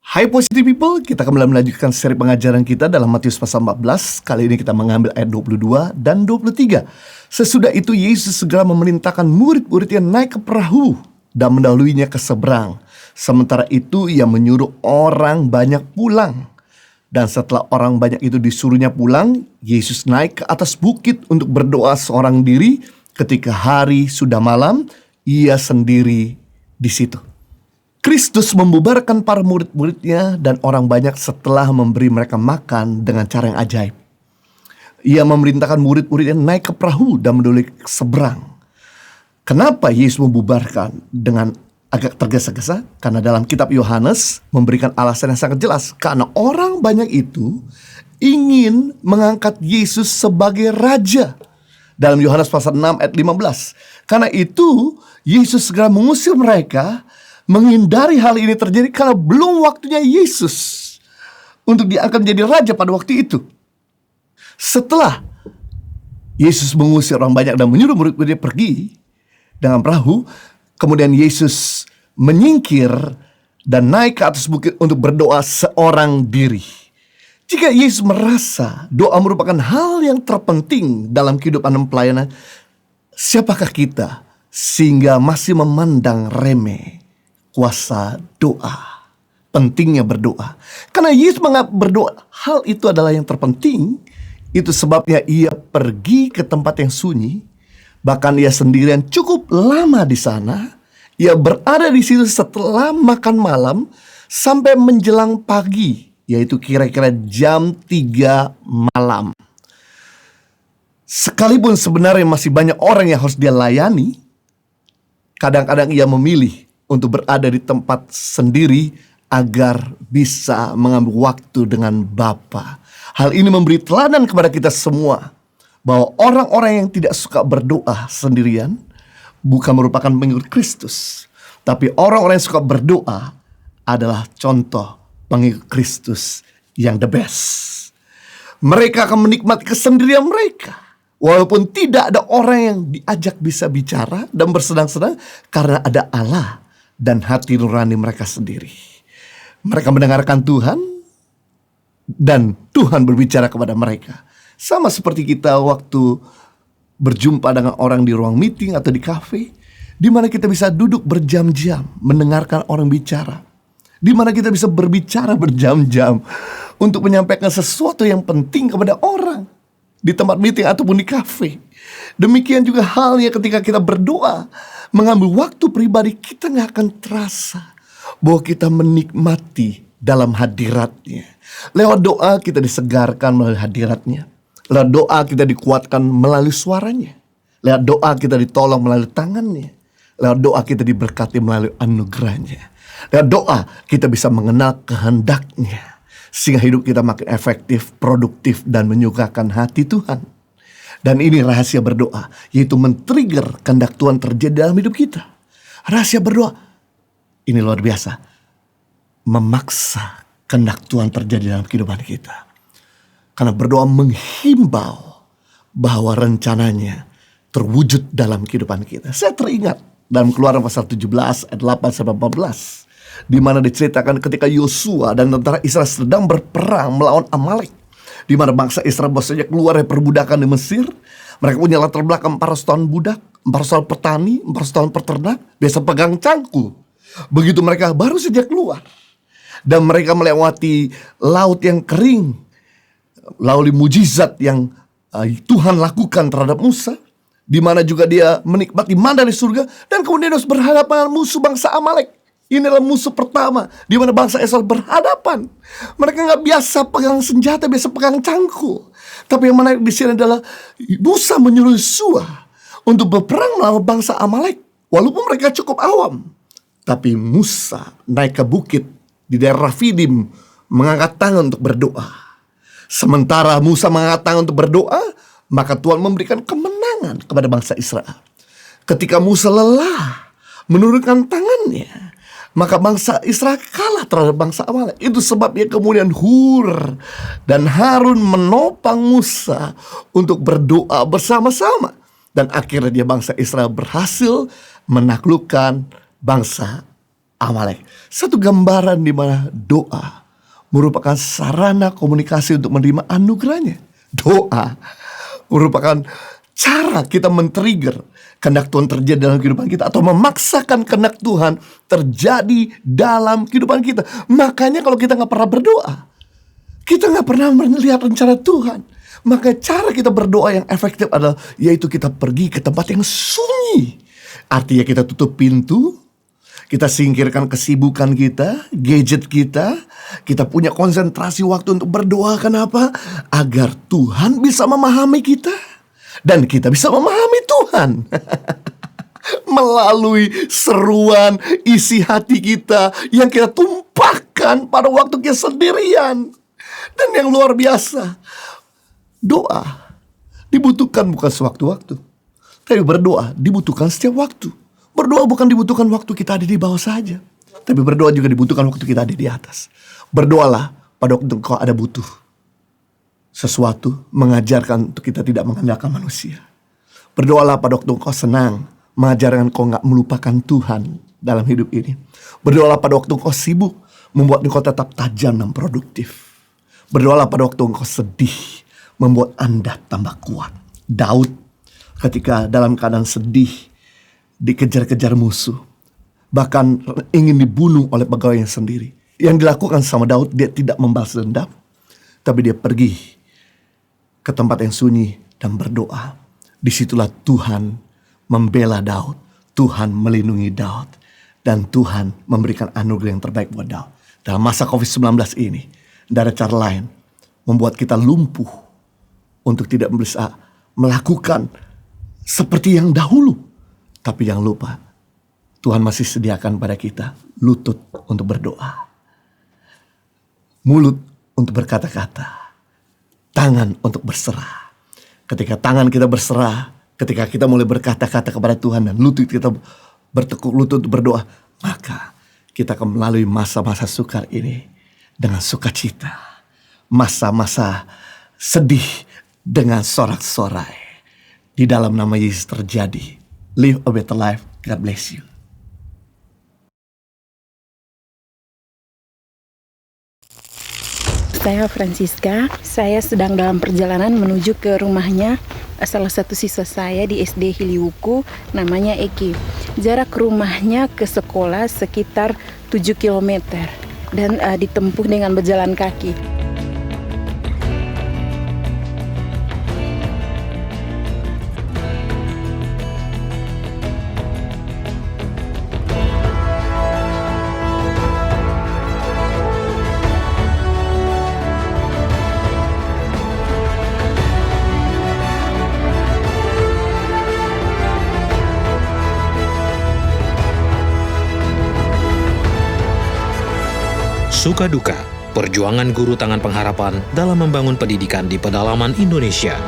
Hai Positive People, kita kembali melanjutkan seri pengajaran kita dalam Matius pasal 14. Kali ini kita mengambil ayat 22 dan 23. Sesudah itu Yesus segera memerintahkan murid-muridnya naik ke perahu dan mendahuluinya ke seberang. Sementara itu ia menyuruh orang banyak pulang. Dan setelah orang banyak itu disuruhnya pulang, Yesus naik ke atas bukit untuk berdoa seorang diri. Ketika hari sudah malam, ia sendiri di situ. Kristus membubarkan para murid-muridnya dan orang banyak setelah memberi mereka makan dengan cara yang ajaib. Ia memerintahkan murid-muridnya naik ke perahu dan mendahului ke seberang. Kenapa Yesus membubarkan dengan agak tergesa-gesa? Karena dalam kitab Yohanes memberikan alasan yang sangat jelas. Karena orang banyak itu ingin mengangkat Yesus sebagai raja. Dalam Yohanes pasal 6 ayat 15. Karena itu Yesus segera mengusir mereka, menghindari hal ini terjadi karena belum waktunya Yesus untuk diangkat menjadi raja pada waktu itu. Setelah Yesus mengusir orang banyak dan menyuruh murid-muridnya pergi dengan perahu, kemudian Yesus menyingkir dan naik ke atas bukit untuk berdoa seorang diri. Jika Yesus merasa doa merupakan hal yang terpenting dalam kehidupan dan pelayanan, siapakah kita sehingga masih memandang remeh kuasa doa, pentingnya berdoa? Karena Yesus menganggap berdoa hal itu adalah yang terpenting. Itu sebabnya ia pergi ke tempat yang sunyi. Bahkan ia sendirian cukup lama di sana. Ia berada di situ setelah makan malam sampai menjelang pagi, yaitu kira-kira jam 3 malam. Sekalipun sebenarnya masih banyak orang yang harus dia layani, kadang-kadang ia memilih untuk berada di tempat sendiri agar bisa mengambil waktu dengan Bapa. Hal ini memberi teladan kepada kita semua bahwa orang-orang yang tidak suka berdoa sendirian bukan merupakan pengikut Kristus, tapi orang-orang yang suka berdoa adalah contoh pengikut Kristus yang the best. Mereka akan menikmati kesendirian mereka, walaupun tidak ada orang yang diajak bisa bicara dan bersenang-senang, karena ada Allah dan hati nurani mereka sendiri. Mereka mendengarkan Tuhan dan Tuhan berbicara kepada mereka. Sama seperti kita waktu berjumpa dengan orang di ruang meeting atau di kafe, di mana kita bisa duduk berjam-jam mendengarkan orang bicara, di mana kita bisa berbicara berjam-jam untuk menyampaikan sesuatu yang penting kepada orang di tempat meeting ataupun di kafe. Demikian juga halnya ketika kita berdoa, mengambil waktu pribadi, kita gak akan terasa bahwa kita menikmati dalam hadiratnya. Lewat doa kita disegarkan melalui hadiratnya. Lewat doa kita dikuatkan melalui suaranya. Lewat doa kita ditolong melalui tangannya. Lewat doa kita diberkati melalui anugerahnya. Lewat doa kita bisa mengenal kehendaknya, sehingga hidup kita makin efektif, produktif, dan menyukakan hati Tuhan. Dan ini rahasia berdoa, yaitu men-trigger kehendak Tuhan terjadi dalam hidup kita. Rahasia berdoa ini luar biasa, memaksa kehendak Tuhan terjadi dalam kehidupan kita. Karena berdoa menghimbau bahwa rencananya terwujud dalam kehidupan kita. Saya teringat dalam Keluaran pasal 17 ayat 8-14, di mana diceritakan ketika Yosua dan tentara Israel sedang berperang melawan Amalek, di mana bangsa Israel baru saja keluar dari perbudakan di Mesir. Mereka punya latar belakang 400 tahun budak, 400 tahun petani, 400 tahun peternak, biasa pegang cangkul. Begitu mereka baru saja keluar, dan mereka melewati laut yang kering, lalu mujizat yang Tuhan lakukan terhadap Musa, di mana juga dia menikmati mana dari surga, dan kemudian harus berhadapan dengan musuh bangsa Amalek. Ini adalah musuh pertama di mana bangsa Israel berhadapan. Mereka nggak biasa pegang senjata, biasa pegang cangkul. Tapi yang menarik di sini adalah Musa menyuruh Yosua untuk berperang melawan bangsa Amalek, walaupun mereka cukup awam. Tapi Musa naik ke bukit di daerah Rafidim, mengangkat tangan untuk berdoa. Sementara Musa mengangkat tangan untuk berdoa, maka Tuhan memberikan kemenangan kepada bangsa Israel. Ketika Musa lelah menurunkan tangannya, maka bangsa Israel kalah terhadap bangsa Amalek. Itu sebabnya kemudian Hur dan Harun menopang Musa untuk berdoa bersama-sama. Dan akhirnya bangsa Israel berhasil menaklukkan bangsa Amalek. Satu gambaran di mana doa merupakan sarana komunikasi untuk menerima anugerahnya. Doa merupakan cara kita men-trigger kehendak Tuhan terjadi dalam kehidupan kita, atau memaksakan kehendak Tuhan terjadi dalam kehidupan kita. Makanya kalau kita gak pernah berdoa, kita gak pernah melihat rencana Tuhan. Maka cara kita berdoa yang efektif adalah yaitu kita pergi ke tempat yang sunyi. Artinya kita tutup pintu, kita singkirkan kesibukan kita, gadget kita. Kita punya konsentrasi waktu untuk berdoa. Kenapa? Agar Tuhan bisa memahami kita dan kita bisa memahami Tuhan. Melalui seruan isi hati kita yang kita tumpahkan pada waktu kita sendirian. Dan yang luar biasa, doa dibutuhkan bukan sewaktu-waktu, tapi berdoa dibutuhkan setiap waktu. Berdoa bukan dibutuhkan waktu kita ada di bawah saja, tapi berdoa juga dibutuhkan waktu kita ada di atas. Berdoalah pada waktu engkau ada butuh sesuatu, mengajarkan untuk kita tidak mengandalkan manusia. Berdoalah pada waktu engkau senang, mengajarkan engkau gak melupakan Tuhan dalam hidup ini. Berdoalah pada waktu engkau sibuk, membuat engkau tetap tajam dan produktif. Berdoalah pada waktu engkau sedih, membuat Anda tambah kuat. Daud ketika dalam keadaan sedih, dikejar-kejar musuh, bahkan ingin dibunuh oleh pegawainya sendiri. Yang dilakukan sama Daud, dia tidak membalas dendam, tapi dia pergi ke tempat yang sunyi dan berdoa. Disitulah Tuhan membela Daud, Tuhan melindungi Daud, dan Tuhan memberikan anugerah yang terbaik buat Daud. Dalam masa COVID-19 ini, tidak ada cara lain membuat kita lumpuh untuk tidak bisa melakukan seperti yang dahulu. Tapi jangan lupa, Tuhan masih sediakan pada kita lutut untuk berdoa, mulut untuk berkata-kata, tangan untuk berserah. Ketika tangan kita berserah, ketika kita mulai berkata-kata kepada Tuhan dan lutut kita bertekuk lutut untuk berdoa, maka kita akan melalui masa-masa sukar ini dengan sukacita, masa-masa sedih dengan sorak-sorai. Di dalam nama Yesus terjadi. Live a better life. God bless you. Saya Francisca, saya sedang dalam perjalanan menuju ke rumahnya salah satu siswa saya di SD Hiliwuku, namanya Eki. Jarak rumahnya ke sekolah sekitar 7 km dan ditempuh dengan berjalan kaki. Suka duka, perjuangan guru tangan pengharapan dalam membangun pendidikan di pedalaman Indonesia.